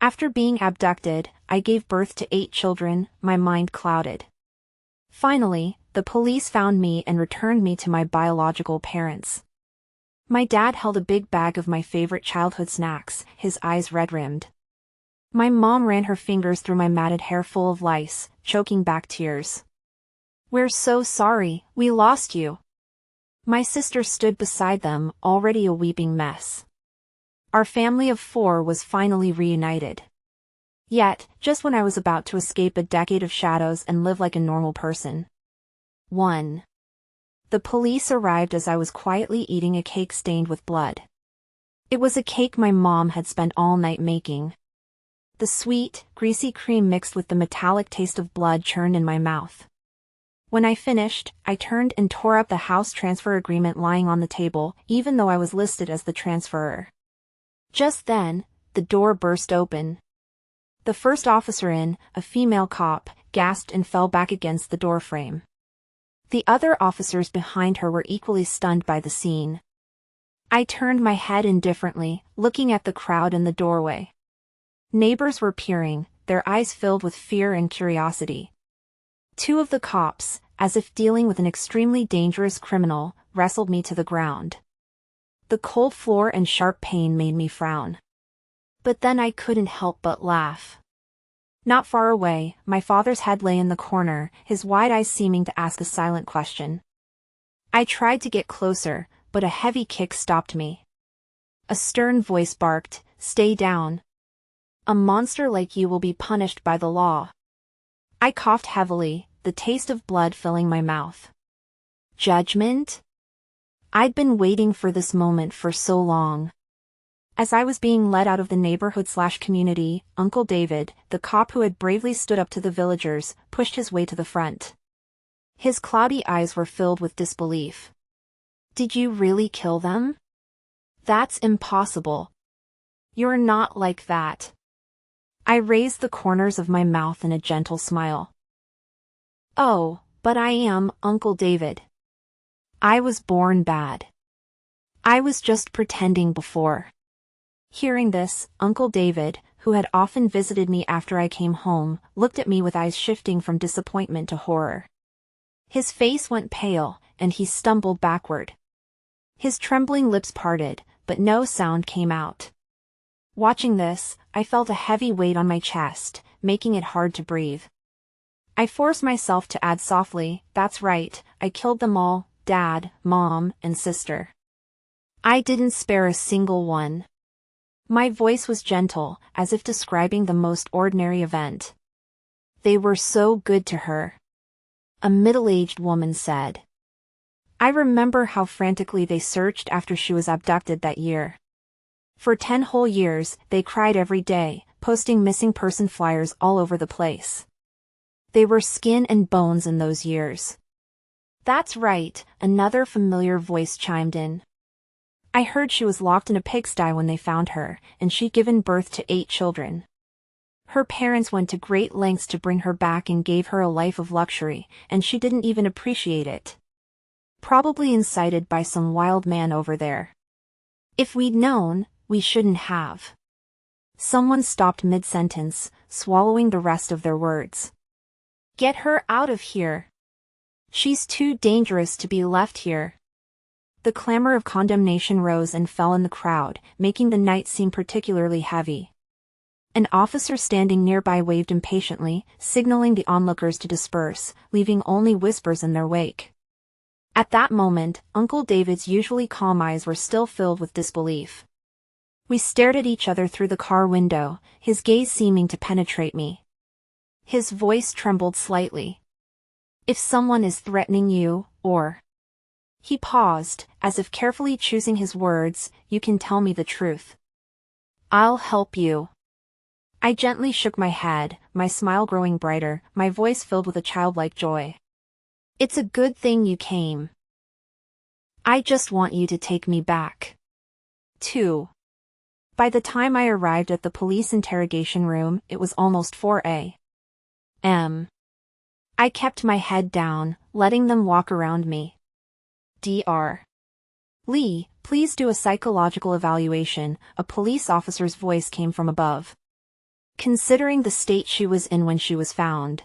After being abducted, I gave birth to 8 children, my mind clouded. Finally, the police found me and returned me to my biological parents. My dad held a big bag of my favorite childhood snacks, his eyes red-rimmed. My mom ran her fingers through my matted hair full of lice, choking back tears. "We're so sorry, we lost you." My sister stood beside them, already a weeping mess. Our family of 4 was finally reunited. Yet, just when I was about to escape a decade of shadows and live like a normal person. 1. The police arrived as I was quietly eating a cake stained with blood. It was a cake my mom had spent all night making. The sweet, greasy cream mixed with the metallic taste of blood churned in my mouth. When I finished, I turned and tore up the house transfer agreement lying on the table, even though I was listed as the transferor. Just then, the door burst open. The first officer in, a female cop, gasped and fell back against the doorframe. The other officers behind her were equally stunned by the scene. I turned my head indifferently, looking at the crowd in the doorway. Neighbors were peering, their eyes filled with fear and curiosity. 2 of the cops, as if dealing with an extremely dangerous criminal, wrestled me to the ground. The cold floor and sharp pain made me frown. But then I couldn't help but laugh. Not far away, my father's head lay in the corner, his wide eyes seeming to ask a silent question. I tried to get closer, but a heavy kick stopped me. A stern voice barked, "Stay down. A monster like you will be punished by the law." I coughed heavily, the taste of blood filling my mouth. Judgment? I'd been waiting for this moment for so long. As I was being led out of the neighborhood/community, Uncle David, the cop who had bravely stood up to the villagers, pushed his way to the front. His cloudy eyes were filled with disbelief. "Did you really kill them? That's impossible. You're not like that." I raised the corners of my mouth in a gentle smile. "Oh, but I am, Uncle David. I was born bad. I was just pretending before." Hearing this, Uncle David, who had often visited me after I came home, looked at me with eyes shifting from disappointment to horror. His face went pale, and he stumbled backward. His trembling lips parted, but no sound came out. Watching this, I felt a heavy weight on my chest, making it hard to breathe. I forced myself to add softly, "That's right, I killed them all, Dad, Mom, and Sister. I didn't spare a single one." My voice was gentle, as if describing the most ordinary event. "They were so good to her," a middle-aged woman said. I remember how frantically they searched after she was abducted that year. For 10 whole years, they cried every day, posting missing person flyers all over the place. They were skin and bones in those years. "That's right," another familiar voice chimed in. "I heard she was locked in a pigsty when they found her, and she'd given birth to 8 children. Her parents went to great lengths to bring her back and gave her a life of luxury, and she didn't even appreciate it. Probably incited by some wild man over there. If we'd known, we shouldn't have." Someone stopped mid-sentence, swallowing the rest of their words. "Get her out of here. She's too dangerous to be left here." The clamor of condemnation rose and fell in the crowd, making the night seem particularly heavy. An officer standing nearby waved impatiently, signaling the onlookers to disperse, leaving only whispers in their wake. At that moment, Uncle David's usually calm eyes were still filled with disbelief. We stared at each other through the car window, his gaze seeming to penetrate me. His voice trembled slightly. "If someone is threatening you, or..." He paused, as if carefully choosing his words, "You can tell me the truth. I'll help you." I gently shook my head, my smile growing brighter, my voice filled with a childlike joy. "It's a good thing you came. I just want you to take me back." 2. By the time I arrived at the police interrogation room, it was almost 4 a.m. I kept my head down, letting them walk around me. "Dr. Lee, please do a psychological evaluation," a police officer's voice came from above. considering the state she was in when she was found.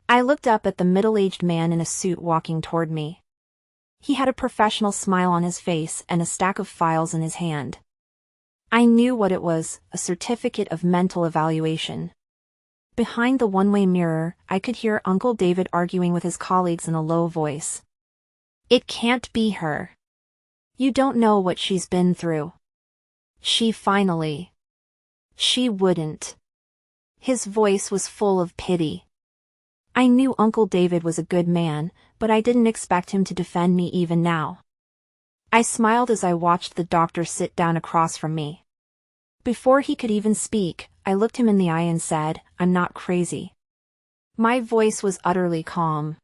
I looked up at the middle-aged man in a suit walking toward me. He had a professional smile on his face and a stack of files in his hand. I knew what it was, a certificate of mental evaluation. Behind the one-way mirror, I could hear Uncle David arguing with his colleagues in a low voice. "It can't be her. You don't know what she's been through. She wouldn't." His voice was full of pity. I knew Uncle David was a good man, but I didn't expect him to defend me even now. I smiled as I watched the doctor sit down across from me. Before he could even speak, I looked him in the eye and said, "I'm not crazy." My voice was utterly calm.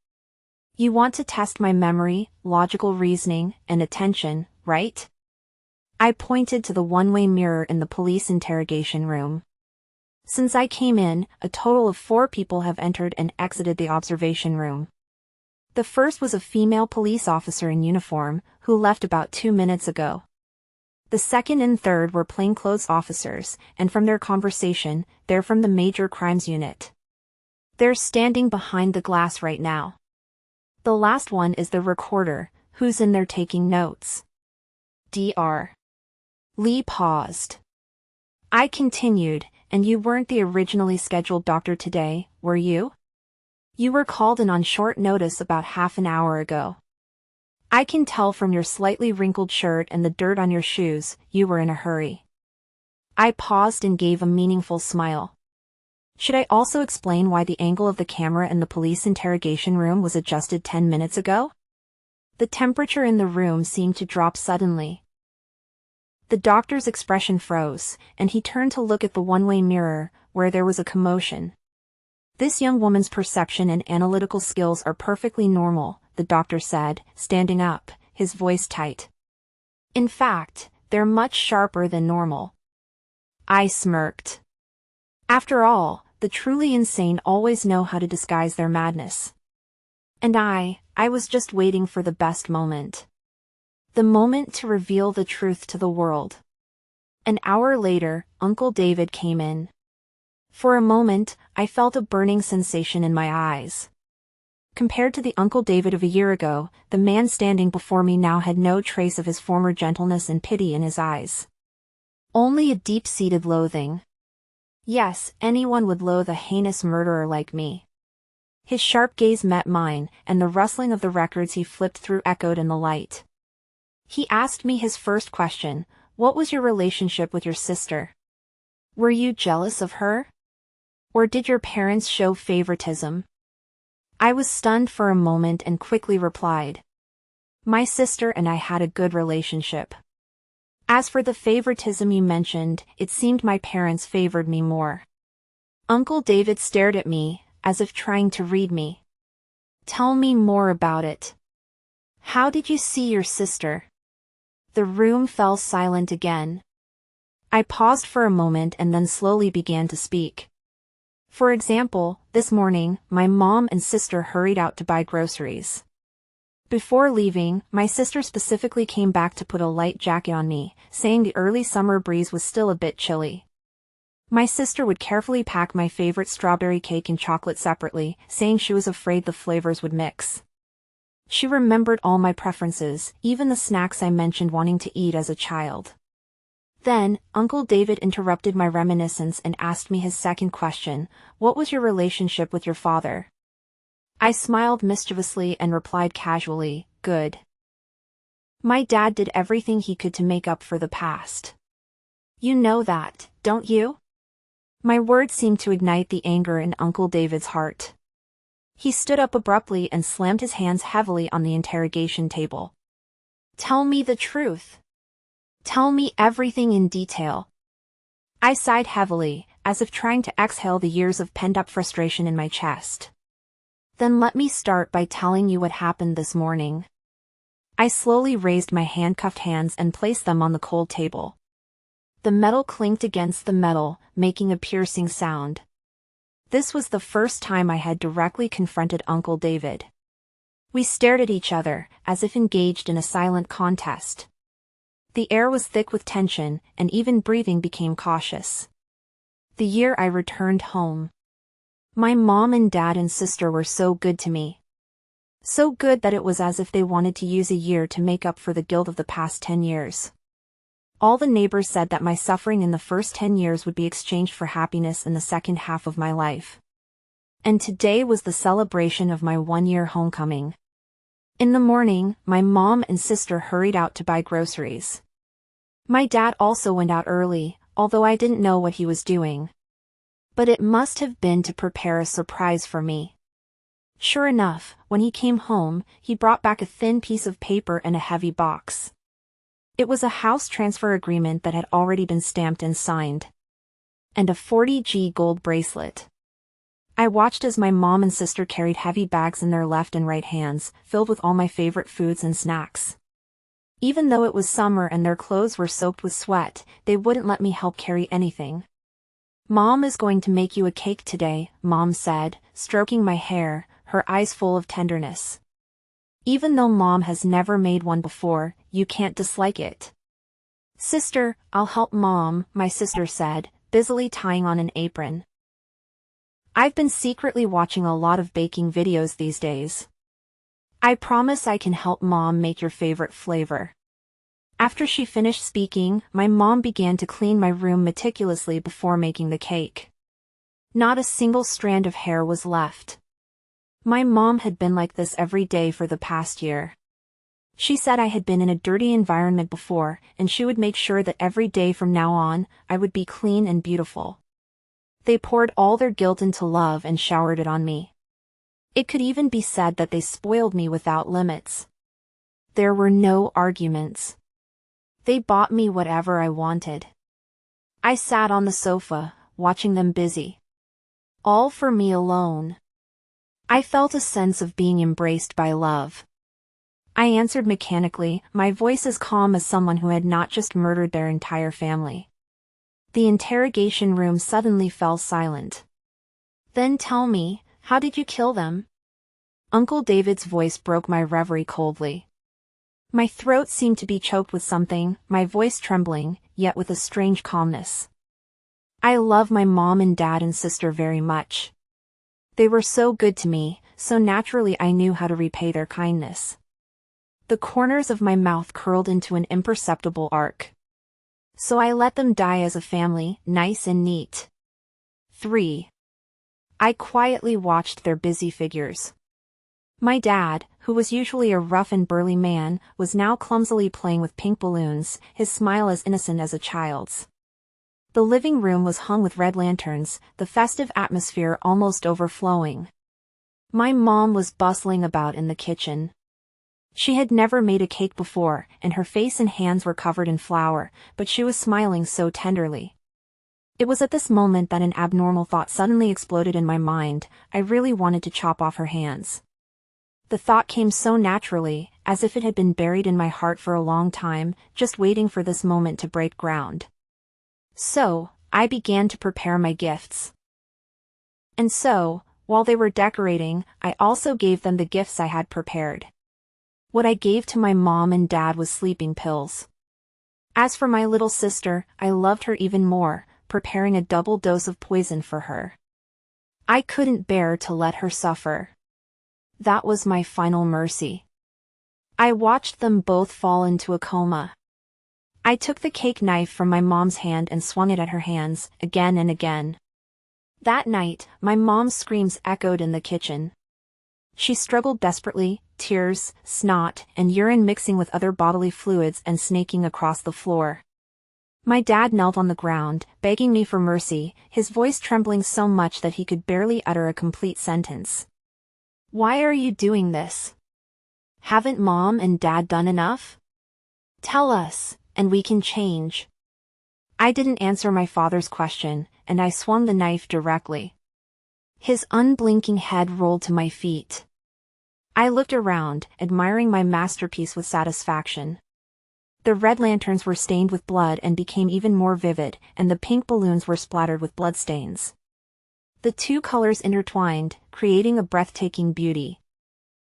"You want to test my memory, logical reasoning, and attention, right?" I pointed to the one-way mirror in the police interrogation room. Since I came in, a total of 4 people have entered and exited the observation room. The first was a female police officer in uniform, who left about 2 minutes ago. The second and third were plainclothes officers, and from their conversation, they're from the Major Crimes Unit. They're standing behind the glass right now. The last one is the recorder, who's in there taking notes. Dr. Lee paused. I continued, "And you weren't the originally scheduled doctor today, were you? You were called in on short notice about half an hour ago. I can tell from your slightly wrinkled shirt and the dirt on your shoes, you were in a hurry." I paused and gave a meaningful smile. Should I also explain why the angle of the camera in the police interrogation room was adjusted 10 minutes ago? The temperature in the room seemed to drop suddenly. The doctor's expression froze, and he turned to look at the one-way mirror, where there was a commotion. "This young woman's perception and analytical skills are perfectly normal," the doctor said, standing up, his voice tight. "In fact, they're much sharper than normal." I smirked. After all, the truly insane always know how to disguise their madness. And I was just waiting for the best moment. The moment to reveal the truth to the world. An hour later, Uncle David came in. For a moment, I felt a burning sensation in my eyes. Compared to the Uncle David of a year ago, the man standing before me now had no trace of his former gentleness and pity in his eyes. Only a deep-seated loathing. Yes, anyone would loathe a heinous murderer like me. His sharp gaze met mine, and the rustling of the records he flipped through echoed in the light. He asked me his first question, "What was your relationship with your sister? Were you jealous of her? Or did your parents show favoritism?" I was stunned for a moment and quickly replied, "My sister and I had a good relationship. As for the favoritism you mentioned, it seemed my parents favored me more." Uncle David stared at me, as if trying to read me. "Tell me more about it. How did you see your sister?" The room fell silent again. I paused for a moment and then slowly began to speak. "For example, this morning, my mom and sister hurried out to buy groceries. Before leaving, my sister specifically came back to put a light jacket on me, saying the early summer breeze was still a bit chilly. My sister would carefully pack my favorite strawberry cake and chocolate separately, saying she was afraid the flavors would mix. She remembered all my preferences, even the snacks I mentioned wanting to eat as a child." Then, Uncle David interrupted my reminiscence and asked me his second question, "What was your relationship with your father?" I smiled mischievously and replied casually, "Good. My dad did everything he could to make up for the past. You know that, don't you?" My words seemed to ignite the anger in Uncle David's heart. He stood up abruptly and slammed his hands heavily on the interrogation table. "Tell me the truth. Tell me everything in detail." I sighed heavily, as if trying to exhale the years of pent-up frustration in my chest. "Then let me start by telling you what happened this morning." I slowly raised my handcuffed hands and placed them on the cold table. The metal clinked against the metal, making a piercing sound. This was the first time I had directly confronted Uncle David. We stared at each other, as if engaged in a silent contest. The air was thick with tension, and even breathing became cautious. The year I returned home. My mom and dad and sister were so good to me. So good that it was as if they wanted to use a year to make up for the guilt of the past 10 years. All the neighbors said that my suffering in the first 10 years would be exchanged for happiness in the second half of my life. And today was the celebration of my 1-year homecoming. In the morning, my mom and sister hurried out to buy groceries. My dad also went out early, although I didn't know what he was doing. But it must have been to prepare a surprise for me. Sure enough, when he came home, he brought back a thin piece of paper and a heavy box. It was a house transfer agreement that had already been stamped and signed. And a 40G gold bracelet. I watched as my mom and sister carried heavy bags in their left and right hands, filled with all my favorite foods and snacks. Even though it was summer and their clothes were soaked with sweat, they wouldn't let me help carry anything. "Mom is going to make you a cake today," Mom said, stroking my hair, her eyes full of tenderness. "Even though Mom has never made one before, you can't dislike it." "Sister, I'll help Mom," my sister said, busily tying on an apron. I've been secretly watching a lot of baking videos these days. "I promise I can help Mom make your favorite flavor." After she finished speaking, my mom began to clean my room meticulously before making the cake. Not a single strand of hair was left. My mom had been like this every day for the past year. She said I had been in a dirty environment before, and she would make sure that every day from now on, I would be clean and beautiful. They poured all their guilt into love and showered it on me. It could even be said that they spoiled me without limits. There were no arguments. They bought me whatever I wanted. I sat on the sofa, watching them busy. All for me alone. I felt a sense of being embraced by love. I answered mechanically, my voice as calm as someone who had not just murdered their entire family. The interrogation room suddenly fell silent. "Then tell me, how did you kill them?" Uncle David's voice broke my reverie coldly. My throat seemed to be choked with something, my voice trembling, yet with a strange calmness. I love my mom and dad and sister very much. They were so good to me, so naturally I knew how to repay their kindness. The corners of my mouth curled into an imperceptible arc. So I let them die as a family, nice and neat. 3. I quietly watched their busy figures. My dad, who was usually a rough and burly man, was now clumsily playing with pink balloons, his smile as innocent as a child's. The living room was hung with red lanterns, the festive atmosphere almost overflowing. My mom was bustling about in the kitchen. She had never made a cake before, and her face and hands were covered in flour, but she was smiling so tenderly. It was at this moment that an abnormal thought suddenly exploded in my mind. I really wanted to chop off her hands. The thought came so naturally, as if it had been buried in my heart for a long time, just waiting for this moment to break ground. So, I began to prepare my gifts. And so, while they were decorating, I also gave them the gifts I had prepared. What I gave to my mom and dad was sleeping pills. As for my little sister, I loved her even more, preparing a double dose of poison for her. I couldn't bear to let her suffer. That was my final mercy. I watched them both fall into a coma. I took the cake knife from my mom's hand and swung it at her hands, again and again. That night, my mom's screams echoed in the kitchen. She struggled desperately, tears, snot, and urine mixing with other bodily fluids and snaking across the floor. My dad knelt on the ground, begging me for mercy, his voice trembling so much that he could barely utter a complete sentence. "Why are you doing this? Haven't Mom and Dad done enough? Tell us, and we can change." I didn't answer my father's question, and I swung the knife directly. His unblinking head rolled to my feet. I looked around, admiring my masterpiece with satisfaction. The red lanterns were stained with blood and became even more vivid, and the pink balloons were splattered with bloodstains. The two colors intertwined, creating a breathtaking beauty.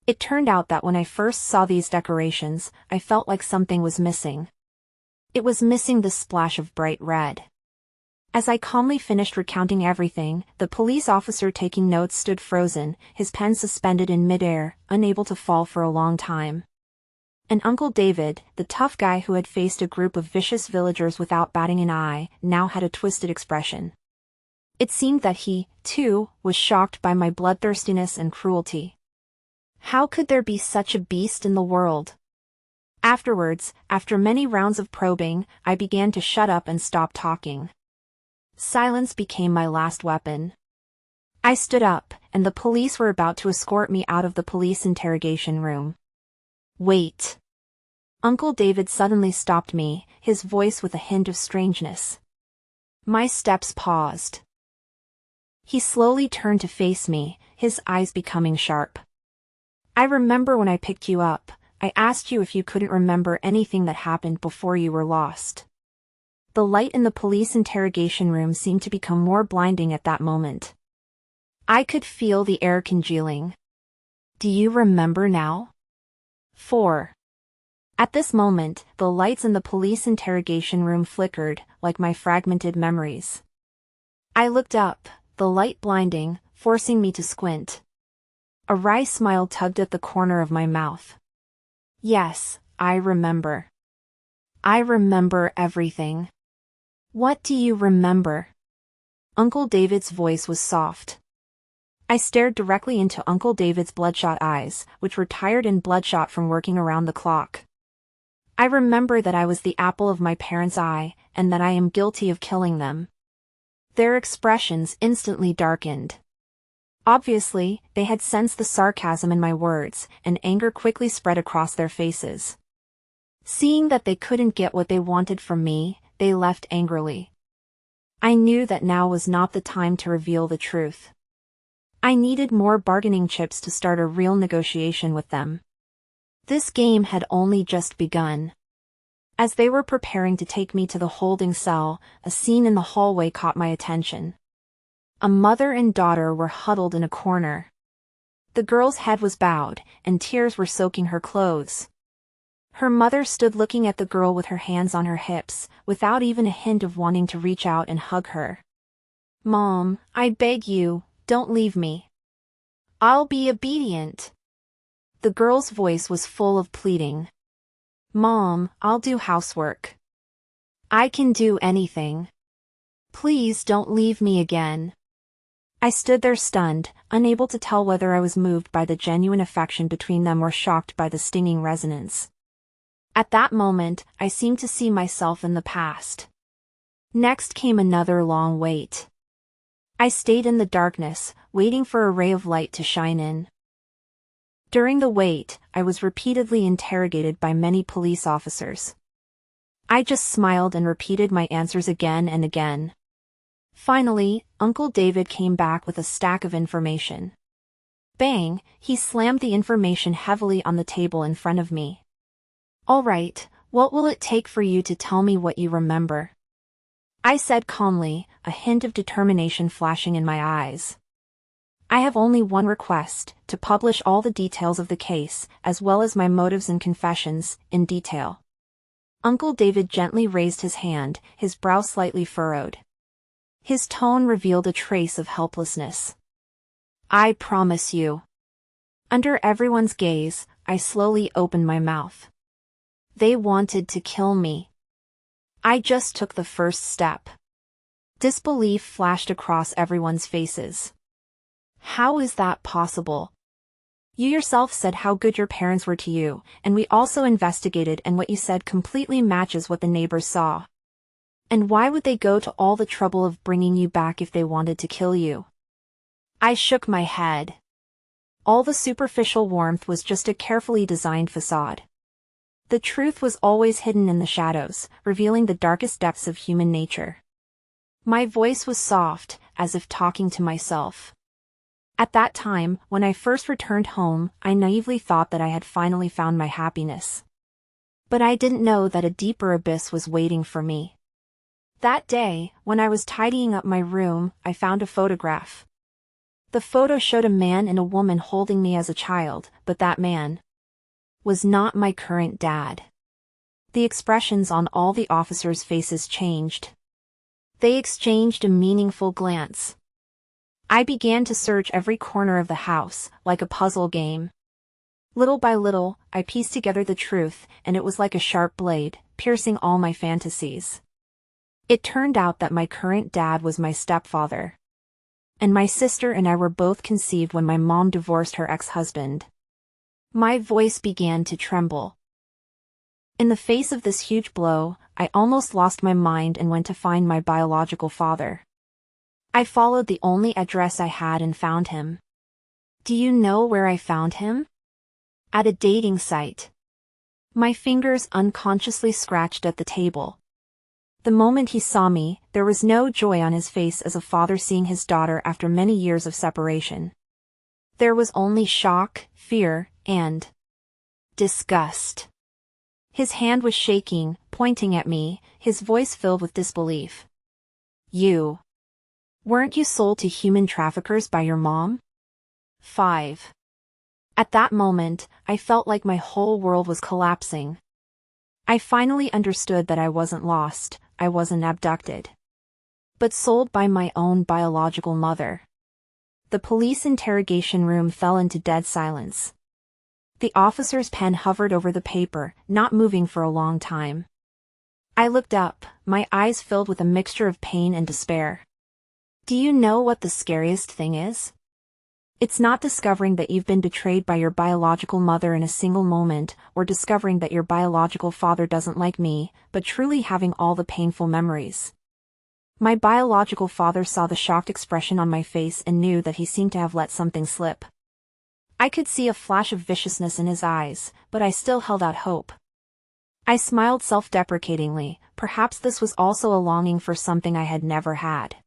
It turned out that when I first saw these decorations, I felt like something was missing. It was missing the splash of bright red. As I calmly finished recounting everything, the police officer taking notes stood frozen, his pen suspended in midair, unable to fall for a long time. And Uncle David, the tough guy who had faced a group of vicious villagers without batting an eye, now had a twisted expression. It seemed that he, too, was shocked by my bloodthirstiness and cruelty. How could there be such a beast in the world? Afterwards, after many rounds of probing, I began to shut up and stop talking. Silence became my last weapon. I stood up, and the police were about to escort me out of the police interrogation room. Wait. Uncle David suddenly stopped me, his voice with a hint of strangeness. My steps paused. He slowly turned to face me, his eyes becoming sharp. I remember when I picked you up, I asked you if you couldn't remember anything that happened before you were lost. The light in the police interrogation room seemed to become more blinding at that moment. I could feel the air congealing. Do you remember now? 4. At this moment, the lights in the police interrogation room flickered, like my fragmented memories. I looked up, the light blinding, forcing me to squint. A wry smile tugged at the corner of my mouth. Yes, I remember. I remember everything. What do you remember? Uncle David's voice was soft. I stared directly into Uncle David's bloodshot eyes, which were tired and bloodshot from working around the clock. I remember that I was the apple of my parents' eye, and that I am guilty of killing them. Their expressions instantly darkened. Obviously, they had sensed the sarcasm in my words, and anger quickly spread across their faces. Seeing that they couldn't get what they wanted from me, they left angrily. I knew that now was not the time to reveal the truth. I needed more bargaining chips to start a real negotiation with them. This game had only just begun. As they were preparing to take me to the holding cell, a scene in the hallway caught my attention. A mother and daughter were huddled in a corner. The girl's head was bowed, and tears were soaking her clothes. Her mother stood looking at the girl with her hands on her hips, without even a hint of wanting to reach out and hug her. Mom, I beg you, don't leave me. I'll be obedient. The girl's voice was full of pleading. Mom, I'll do housework. I can do anything. Please don't leave me again. I stood there stunned, unable to tell whether I was moved by the genuine affection between them or shocked by the stinging resonance. At that moment, I seemed to see myself in the past. Next came another long wait. I stayed in the darkness, waiting for a ray of light to shine in. During the wait, I was repeatedly interrogated by many police officers. I just smiled and repeated my answers again and again. Finally, Uncle David came back with a stack of information. Bang, he slammed the information heavily on the table in front of me. All right, what will it take for you to tell me what you remember? I said calmly, a hint of determination flashing in my eyes. I have only one request, to publish all the details of the case, as well as my motives and confessions, in detail. Uncle David gently raised his hand, his brow slightly furrowed. His tone revealed a trace of helplessness. I promise you. Under everyone's gaze, I slowly opened my mouth. They wanted to kill me. I just took the first step. Disbelief flashed across everyone's faces. How is that possible? You yourself said how good your parents were to you, and we also investigated, and what you said completely matches what the neighbors saw. And why would they go to all the trouble of bringing you back if they wanted to kill you? I shook my head. All the superficial warmth was just a carefully designed facade. The truth was always hidden in the shadows, revealing the darkest depths of human nature. My voice was soft, as if talking to myself. At that time, when I first returned home, I naively thought that I had finally found my happiness. But I didn't know that a deeper abyss was waiting for me. That day, when I was tidying up my room, I found a photograph. The photo showed a man and a woman holding me as a child, but that man was not my current dad. The expressions on all the officers' faces changed. They exchanged a meaningful glance. I began to search every corner of the house, like a puzzle game. Little by little, I pieced together the truth, and it was like a sharp blade, piercing all my fantasies. It turned out that my current dad was my stepfather. And my sister and I were both conceived when my mom divorced her ex-husband. My voice began to tremble. In the face of this huge blow, I almost lost my mind and went to find my biological father. I followed the only address I had and found him. Do you know where I found him? At a dating site. My fingers unconsciously scratched at the table. The moment he saw me, there was no joy on his face as a father seeing his daughter after many years of separation. There was only shock, fear, and disgust. His hand was shaking, pointing at me, his voice filled with disbelief. Weren't you sold to human traffickers by your mom? 5. At that moment, I felt like my whole world was collapsing. I finally understood that I wasn't lost, I wasn't abducted. But sold by my own biological mother. The police interrogation room fell into dead silence. The officer's pen hovered over the paper, not moving for a long time. I looked up, my eyes filled with a mixture of pain and despair. Do you know what the scariest thing is? It's not discovering that you've been betrayed by your biological mother in a single moment, or discovering that your biological father doesn't like me, but truly having all the painful memories. My biological father saw the shocked expression on my face and knew that he seemed to have let something slip. I could see a flash of viciousness in his eyes, but I still held out hope. I smiled self-deprecatingly, perhaps this was also a longing for something I had never had.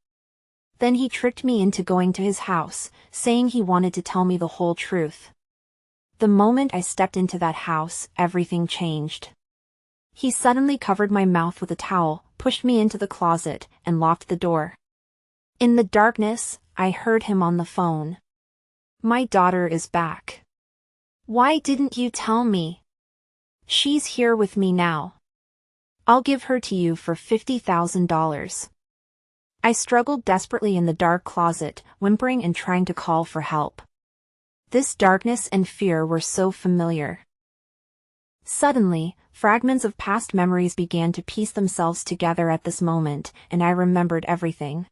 Then he tricked me into going to his house, saying he wanted to tell me the whole truth. The moment I stepped into that house, everything changed. He suddenly covered my mouth with a towel, pushed me into the closet, and locked the door. In the darkness, I heard him on the phone. My daughter is back. Why didn't you tell me? She's here with me now. I'll give her to you for $50,000. I struggled desperately in the dark closet, whimpering and trying to call for help. This darkness and fear were so familiar. Suddenly, fragments of past memories began to piece themselves together at this moment, and I remembered everything.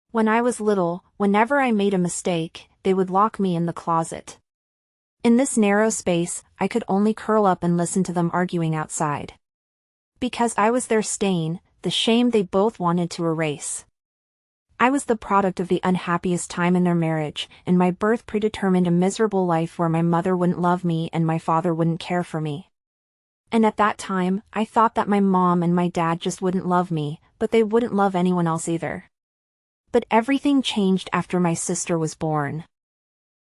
When I was little, whenever I made a mistake, they would lock me in the closet. In this narrow space, I could only curl up and listen to them arguing outside. Because I was their stain, the shame they both wanted to erase. I was the product of the unhappiest time in their marriage, and my birth predetermined a miserable life where my mother wouldn't love me and my father wouldn't care for me. And at that time, I thought that my mom and my dad just wouldn't love me, but they wouldn't love anyone else either. But everything changed after my sister was born.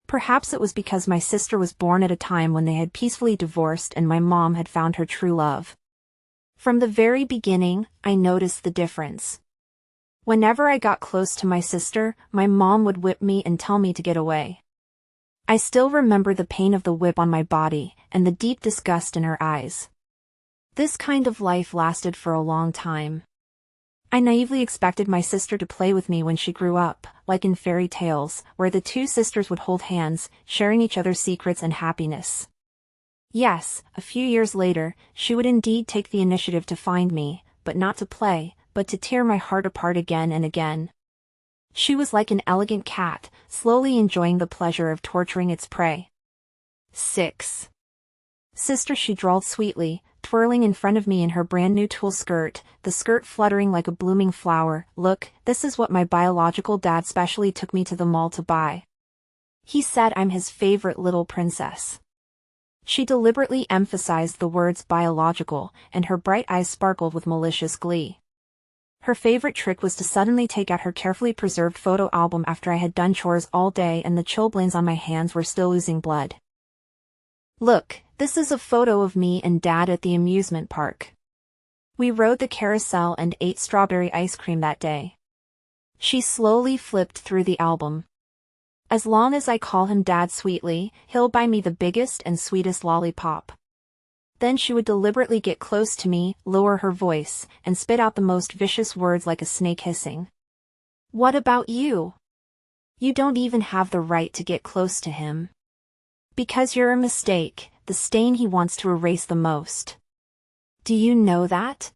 Perhaps it was because my sister was born at a time when they had peacefully divorced and my mom had found her true love. From the very beginning, I noticed the difference. Whenever I got close to my sister, my mom would whip me and tell me to get away. I still remember the pain of the whip on my body, and the deep disgust in her eyes. This kind of life lasted for a long time. I naively expected my sister to play with me when she grew up, like in fairy tales, where the two sisters would hold hands, sharing each other's secrets and happiness. Yes, a few years later, she would indeed take the initiative to find me, but not to play, but to tear my heart apart again and again. She was like an elegant cat, slowly enjoying the pleasure of torturing its prey. 6. Sister, she drawled sweetly, twirling in front of me in her brand new tulle skirt, the skirt fluttering like a blooming flower. Look, this is what my biological dad specially took me to the mall to buy. He said I'm his favorite little princess. She deliberately emphasized the words biological, and her bright eyes sparkled with malicious glee. Her favorite trick was to suddenly take out her carefully preserved photo album after I had done chores all day and the chilblains on my hands were still oozing blood. Look, this is a photo of me and Dad at the amusement park. We rode the carousel and ate strawberry ice cream that day. She slowly flipped through the album. As long as I call him Dad sweetly, he'll buy me the biggest and sweetest lollipop. Then she would deliberately get close to me, lower her voice, and spit out the most vicious words like a snake hissing. "What about you? You don't even have the right to get close to him. Because you're a mistake, the stain he wants to erase the most. Do you know that?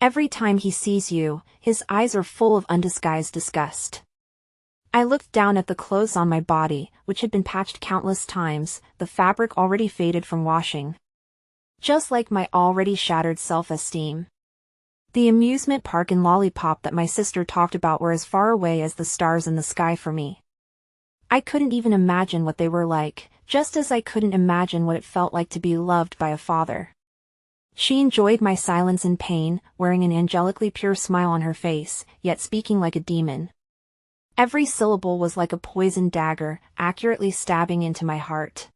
Every time he sees you, his eyes are full of undisguised disgust." I looked down at the clothes on my body, which had been patched countless times, the fabric already faded from washing. Just like my already shattered self-esteem. The amusement park and lollipop that my sister talked about were as far away as the stars in the sky for me. I couldn't even imagine what they were like, just as I couldn't imagine what it felt like to be loved by a father. She enjoyed my silence and pain, wearing an angelically pure smile on her face, yet speaking like a demon. Every syllable was like a poisoned dagger, accurately stabbing into my heart.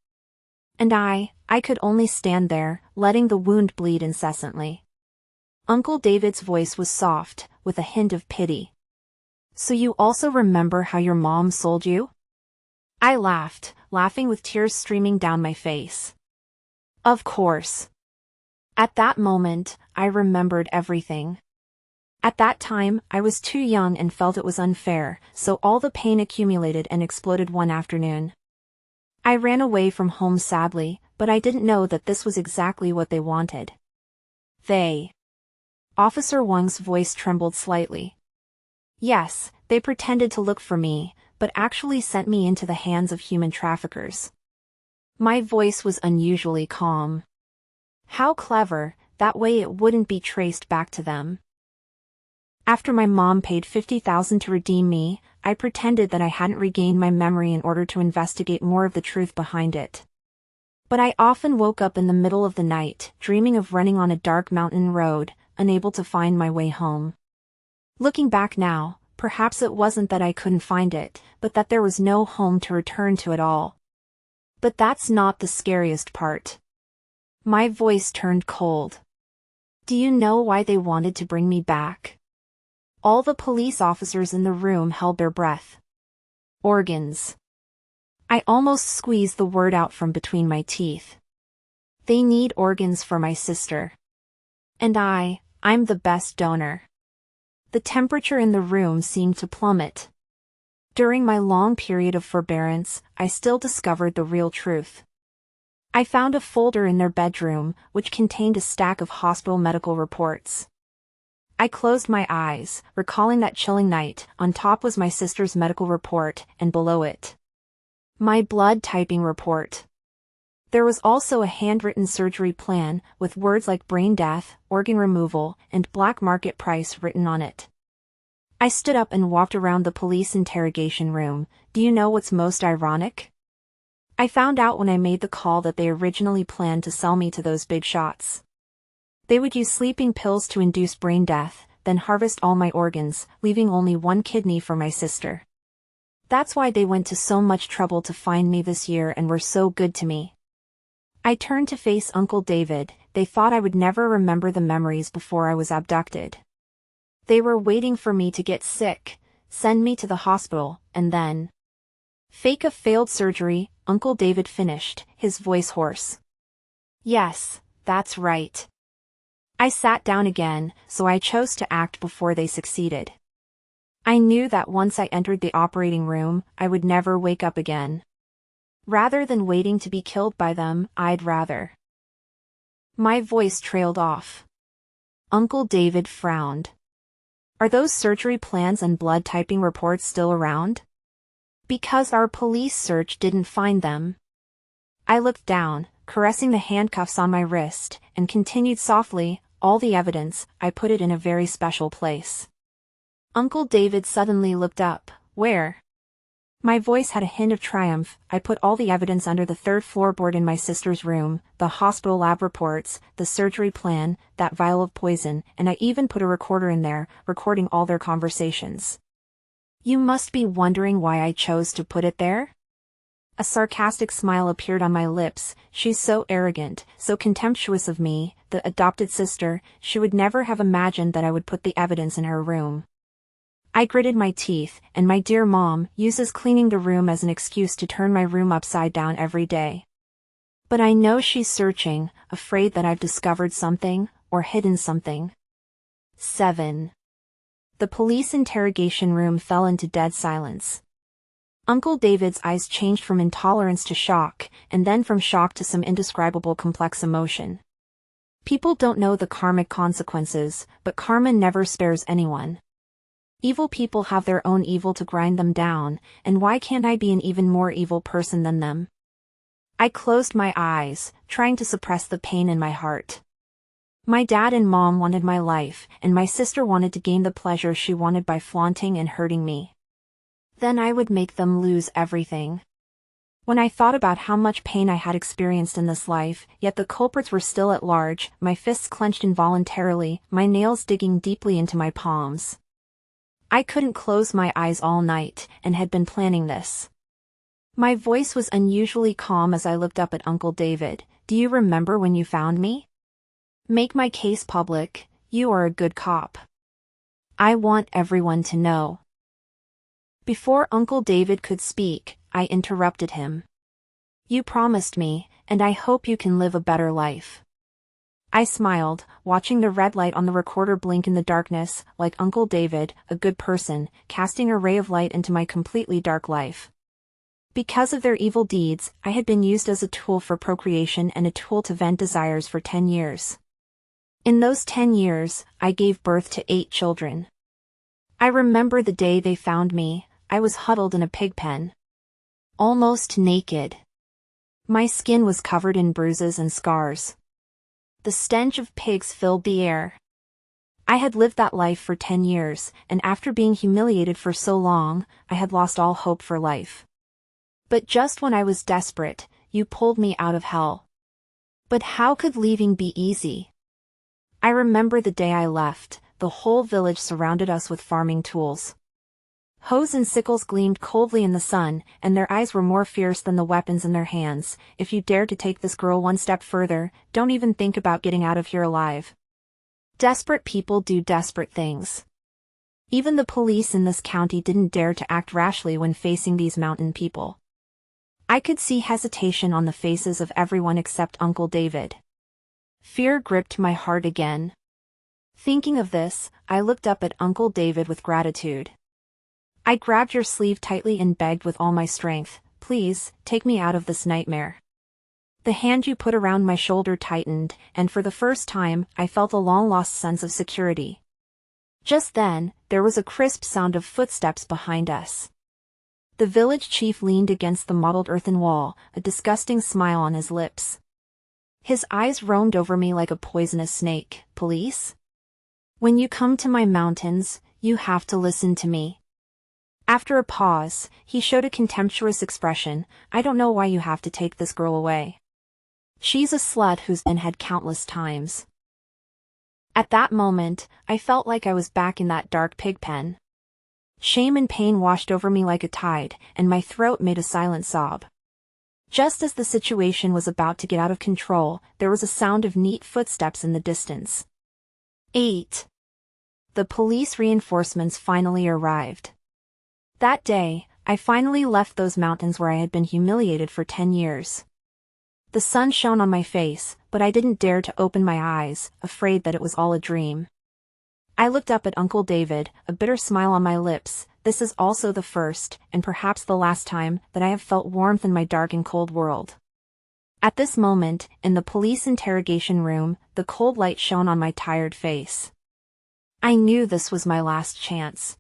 And I could only stand there, letting the wound bleed incessantly. Uncle David's voice was soft, with a hint of pity. "So you also remember how your mom sold you?" I laughed, laughing with tears streaming down my face. Of course. At that moment, I remembered everything. At that time, I was too young and felt it was unfair, so all the pain accumulated and exploded one afternoon. I ran away from home sadly, but I didn't know that this was exactly what they wanted. They. Officer Wang's voice trembled slightly. Yes, they pretended to look for me, but actually sent me into the hands of human traffickers. My voice was unusually calm. How clever, that way it wouldn't be traced back to them. After my mom paid $50,000 to redeem me, I pretended that I hadn't regained my memory in order to investigate more of the truth behind it. But I often woke up in the middle of the night, dreaming of running on a dark mountain road, unable to find my way home. Looking back now, perhaps it wasn't that I couldn't find it, but that there was no home to return to at all. But that's not the scariest part. My voice turned cold. Do you know why they wanted to bring me back? All the police officers in the room held their breath. Organs. I almost squeezed the word out from between my teeth. They need organs for my sister. And I'm the best donor. The temperature in the room seemed to plummet. During my long period of forbearance, I still discovered the real truth. I found a folder in their bedroom, which contained a stack of hospital medical reports. I closed my eyes, recalling that chilling night. On top was my sister's medical report, and below it, my blood typing report. There was also a handwritten surgery plan, with words like brain death, organ removal, and black market price written on it. I stood up and walked around the police interrogation room. Do you know what's most ironic? I found out when I made the call that they originally planned to sell me to those big shots. They would use sleeping pills to induce brain death, then harvest all my organs, leaving only one kidney for my sister. That's why they went to so much trouble to find me this year and were so good to me. I turned to face Uncle David. They thought I would never remember the memories before I was abducted. They were waiting for me to get sick, send me to the hospital, and then fake a failed surgery. Uncle David finished, his voice hoarse. Yes, that's right. I sat down again, so I chose to act before they succeeded. I knew that once I entered the operating room, I would never wake up again. Rather than waiting to be killed by them, I'd rather. My voice trailed off. Uncle David frowned. Are those surgery plans and blood typing reports still around? Because our police search didn't find them. I looked down, caressing the handcuffs on my wrist, and continued softly, all the evidence, I put it in a very special place. Uncle David suddenly looked up. Where? My voice had a hint of triumph. I put all the evidence under the third floorboard in my sister's room, the hospital lab reports, the surgery plan, that vial of poison, and I even put a recorder in there, recording all their conversations. You must be wondering why I chose to put it there? A sarcastic smile appeared on my lips. She's so arrogant, so contemptuous of me, the adopted sister. She would never have imagined that I would put the evidence in her room. I gritted my teeth, and my dear mom uses cleaning the room as an excuse to turn my room upside down every day. But I know she's searching, afraid that I've discovered something, or hidden something. 7. The police interrogation room fell into dead silence. Uncle David's eyes changed from intolerance to shock, and then from shock to some indescribable complex emotion. People don't know the karmic consequences, but karma never spares anyone. Evil people have their own evil to grind them down, and why can't I be an even more evil person than them? I closed my eyes, trying to suppress the pain in my heart. My dad and mom wanted my life, and my sister wanted to gain the pleasure she wanted by flaunting and hurting me. Then I would make them lose everything. When I thought about how much pain I had experienced in this life, yet the culprits were still at large, my fists clenched involuntarily, my nails digging deeply into my palms. I couldn't close my eyes all night, and had been planning this. My voice was unusually calm as I looked up at Uncle David. Do you remember when you found me? Make my case public, you are a good cop. I want everyone to know. Before Uncle David could speak, I interrupted him. You promised me, and I hope you can live a better life. I smiled, watching the red light on the recorder blink in the darkness, like Uncle David, a good person, casting a ray of light into my completely dark life. Because of their evil deeds, I had been used as a tool for procreation and a tool to vent desires for 10 years. In those 10 years, I gave birth to 8 children. I remember the day they found me. I was huddled in a pig pen. Almost naked. My skin was covered in bruises and scars. The stench of pigs filled the air. I had lived that life for 10 years, and after being humiliated for so long, I had lost all hope for life. But just when I was desperate, you pulled me out of hell. But how could leaving be easy? I remember the day I left. The whole village surrounded us with farming tools. Hoes and sickles gleamed coldly in the sun, and their eyes were more fierce than the weapons in their hands. If you dare to take this girl one step further, don't even think about getting out of here alive. Desperate people do desperate things. Even the police in this county didn't dare to act rashly when facing these mountain people. I could see hesitation on the faces of everyone except Uncle David. Fear gripped my heart again. Thinking of this, I looked up at Uncle David with gratitude. I grabbed your sleeve tightly and begged with all my strength, please, take me out of this nightmare. The hand you put around my shoulder tightened, and for the first time, I felt a long-lost sense of security. Just then, there was a crisp sound of footsteps behind us. The village chief leaned against the mottled earthen wall, a disgusting smile on his lips. His eyes roamed over me like a poisonous snake. Police? When you come to my mountains, you have to listen to me. After a pause, he showed a contemptuous expression. I don't know why you have to take this girl away. She's a slut who's been had countless times. At that moment, I felt like I was back in that dark pig pen. Shame and pain washed over me like a tide, and my throat made a silent sob. Just as the situation was about to get out of control, there was a sound of neat footsteps in the distance. 8. The police reinforcements finally arrived. That day, I finally left those mountains where I had been humiliated for 10 years. The sun shone on my face, but I didn't dare to open my eyes, afraid that it was all a dream. I looked up at Uncle David, a bitter smile on my lips. This is also the first, and perhaps the last time, that I have felt warmth in my dark and cold world. At this moment, in the police interrogation room, the cold light shone on my tired face. I knew this was my last chance.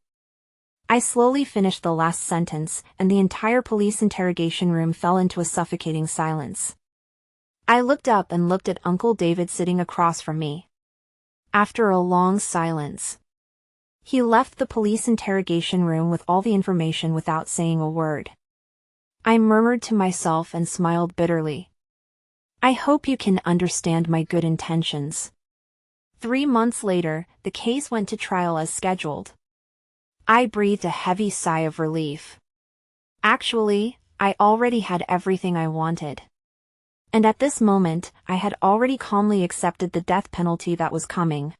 I slowly finished the last sentence, and the entire police interrogation room fell into a suffocating silence. I looked up and looked at Uncle David sitting across from me. After a long silence, he left the police interrogation room with all the information without saying a word. I murmured to myself and smiled bitterly. I hope you can understand my good intentions. 3 months later, the case went to trial as scheduled. I breathed a heavy sigh of relief. Actually, I already had everything I wanted. And at this moment, I had already calmly accepted the death penalty that was coming.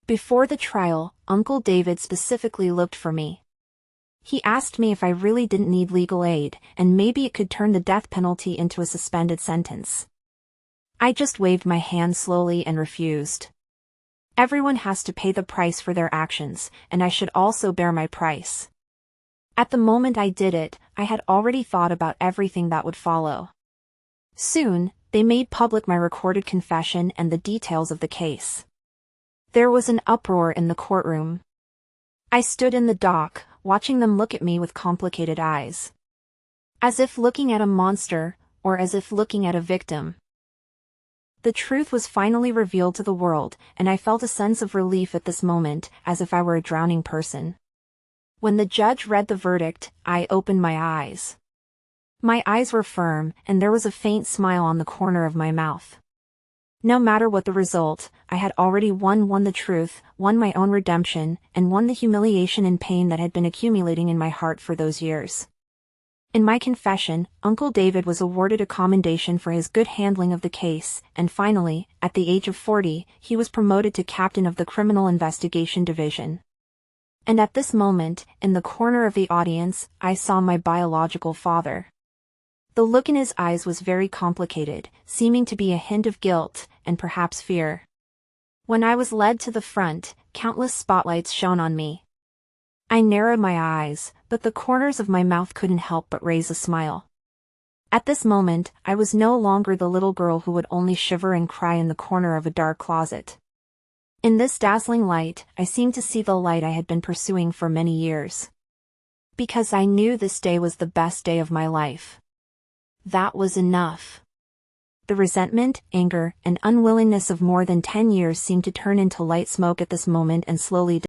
Before the trial, Uncle David specifically looked for me. He asked me if I really didn't need legal aid, and maybe it could turn the death penalty into a suspended sentence. I just waved my hand slowly and refused. Everyone has to pay the price for their actions, and I should also bear my price. At the moment I did it, I had already thought about everything that would follow. Soon, they made public my recorded confession and the details of the case. There was an uproar in the courtroom. I stood in the dock, watching them look at me with complicated eyes. As if looking at a monster, or as if looking at a victim. The truth was finally revealed to the world, and I felt a sense of relief at this moment, as if I were a drowning person. When the judge read the verdict, I opened my eyes. My eyes were firm, and there was a faint smile on the corner of my mouth. No matter what the result, I had already won the truth, won my own redemption, and won the humiliation and pain that had been accumulating in my heart for those years. In my confession, Uncle David was awarded a commendation for his good handling of the case, and finally, at the age of 40, he was promoted to captain of the Criminal Investigation Division. And at this moment, in the corner of the audience, I saw my biological father. The look in his eyes was very complicated, seeming to be a hint of guilt, and perhaps fear. When I was led to the front, countless spotlights shone on me. I narrowed my eyes, but the corners of my mouth couldn't help but raise a smile. At this moment, I was no longer the little girl who would only shiver and cry in the corner of a dark closet. In this dazzling light, I seemed to see the light I had been pursuing for many years. Because I knew this day was the best day of my life. That was enough. The resentment, anger, and unwillingness of more than 10 years seemed to turn into light smoke at this moment and slowly